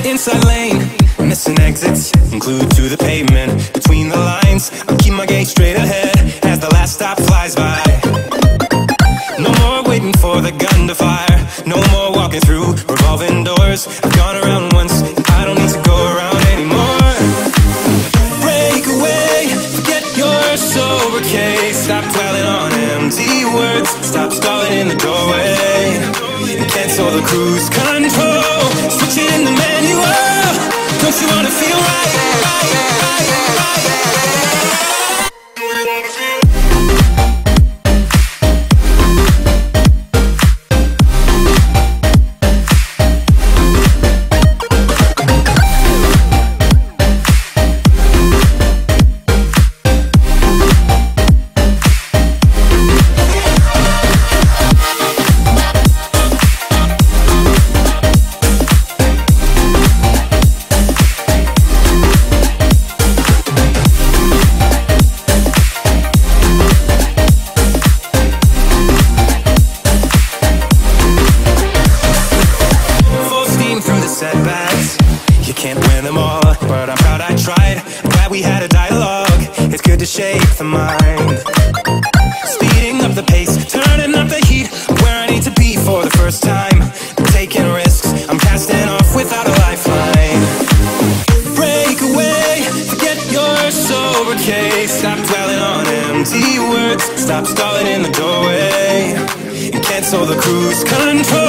Inside lane, missing exits, glued to the pavement. Between the lines, I'll keep my gaze straight ahead as the last stop flies by. No more waiting for the gun to fire, no more walking through revolving doors. I've gone around once, I don't need to go around anymore. Break away, forget your sober case. Stop dwelling on empty words, stop stalling in the doorway, and cancel the cruise control. Switch it in the manual, don't you wanna feel right? Setbacks, you can't win them all, but I'm proud I tried. I'm glad we had a dialogue, it's good to shape the mind. Speeding up the pace, turning up the heat, where I need to be for the first time. Taking risks, I'm casting off without a lifeline. Break away, forget your sober case. Stop dwelling on empty words, stop stalling in the doorway, and cancel the cruise control.